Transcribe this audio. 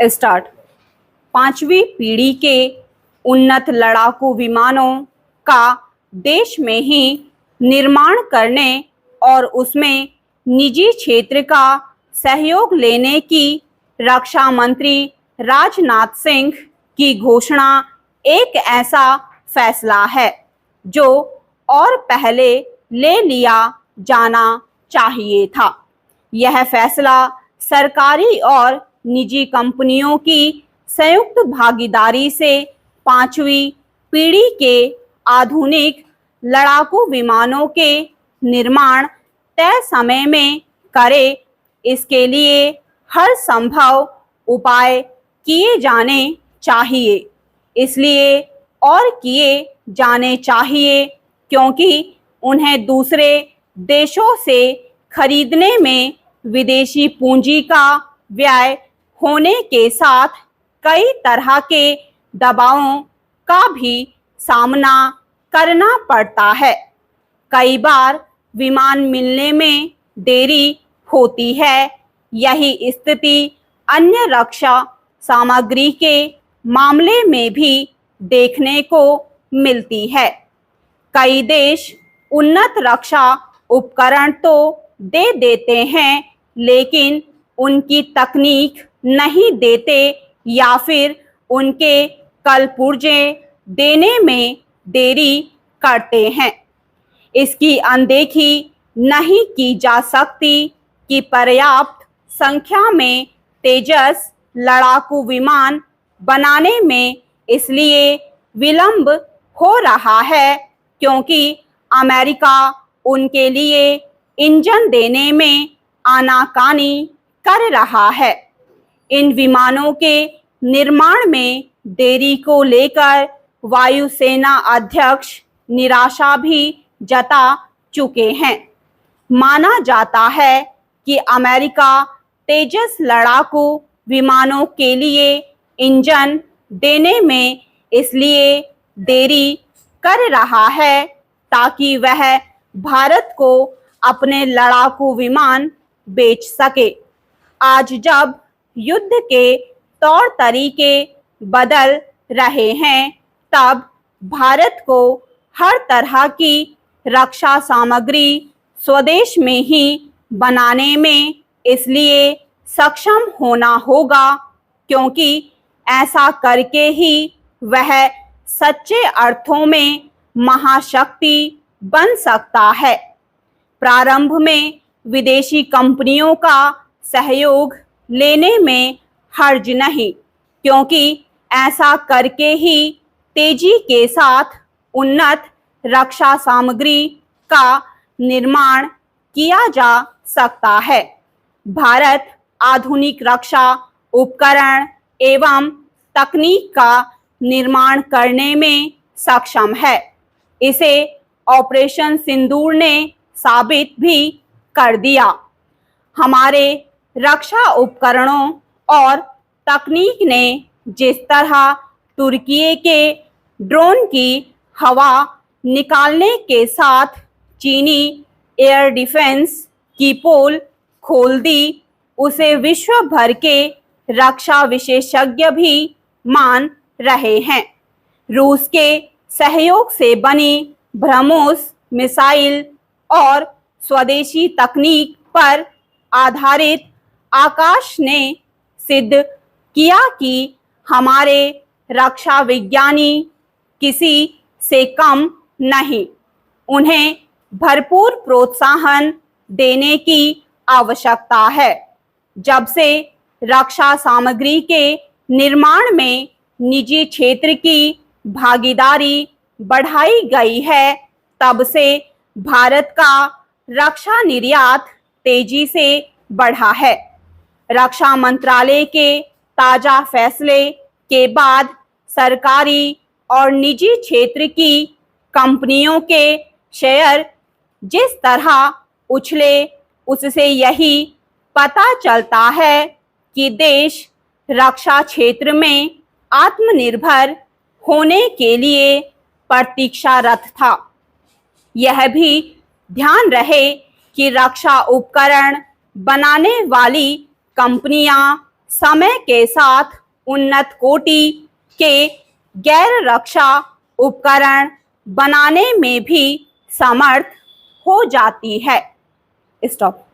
Start. पांचवी पीढ़ी के उन्नत लड़ाकू विमानों का देश में ही निर्माण करने और उसमें निजी क्षेत्र का सहयोग लेने की रक्षा मंत्री राजनाथ सिंह की घोषणा एक ऐसा फैसला है जो और पहले ले लिया जाना चाहिए था। यह फैसला सरकारी और निजी कंपनियों की संयुक्त भागीदारी से पांचवी पीढ़ी के आधुनिक लड़ाकू विमानों के निर्माण तय समय में करे, इसके लिए हर संभव उपाय किए जाने चाहिए। इसलिए और किए जाने चाहिए क्योंकि उन्हें दूसरे देशों से खरीदने में विदेशी पूंजी का व्यय होने के साथ कई तरह के दबावों का भी सामना करना पड़ता है। कई बार विमान मिलने में देरी होती है। यही स्थिति अन्य रक्षा सामग्री के मामले में भी देखने को मिलती है। कई देश उन्नत रक्षा उपकरण तो दे देते हैं लेकिन उनकी तकनीक नहीं देते या फिर उनके कलपुर्जे देने में देरी करते हैं। इसकी अनदेखी नहीं की जा सकती कि पर्याप्त संख्या में तेजस लड़ाकू विमान बनाने में इसलिए विलंब हो रहा है क्योंकि अमेरिका उनके लिए इंजन देने में आनाकानी कर रहा है। इन विमानों के निर्माण में देरी को लेकर वायुसेना अध्यक्ष निराशा भी जता चुके हैं। माना जाता है कि अमेरिका तेजस लड़ाकू विमानों के लिए इंजन देने में इसलिए देरी कर रहा है ताकि वह भारत को अपने लड़ाकू विमान बेच सके। आज जब युद्ध के तौर तरीके बदल रहे हैं तब भारत को हर तरह की रक्षा सामग्री स्वदेश में ही बनाने में इसलिए सक्षम होना होगा क्योंकि ऐसा करके ही वह सच्चे अर्थों में महाशक्ति बन सकता है। प्रारंभ में विदेशी कंपनियों का सहयोग लेने में हर्ज नहीं क्योंकि ऐसा करके ही तेजी के साथ उन्नत रक्षा सामग्री का निर्माण किया जा सकता है। भारत आधुनिक रक्षा उपकरण एवं तकनीक का निर्माण करने में सक्षम है। इसे ऑपरेशन सिंदूर ने साबित भी कर दिया। हमारे रक्षा उपकरणों और तकनीक ने जिस तरह तुर्की के ड्रोन की हवा निकालने के साथ चीनी एयर डिफेंस की पोल खोल दी, उसे विश्व भर के रक्षा विशेषज्ञ भी मान रहे हैं। रूस के सहयोग से बनी ब्रह्मोस मिसाइल और स्वदेशी तकनीक पर आधारित आकाश ने सिद्ध किया कि हमारे रक्षा विज्ञानी किसी से कम नहीं। उन्हें भरपूर प्रोत्साहन देने की आवश्यकता है। जब से रक्षा सामग्री के निर्माण में निजी क्षेत्र की भागीदारी बढ़ाई गई है, तब से भारत का रक्षा निर्यात तेजी से बढ़ा है। रक्षा मंत्रालय के ताजा फैसले के बाद सरकारी और निजी क्षेत्र की कंपनियों के शेयर जिस तरह उछले, उससे यही पता चलता है कि देश रक्षा क्षेत्र में आत्मनिर्भर होने के लिए प्रतीक्षारत था। यह भी ध्यान रहे कि रक्षा उपकरण बनाने वाली कंपनियां समय के साथ उन्नत कोटि के गैर रक्षा उपकरण बनाने में भी समर्थ हो जाती है। स्टॉप।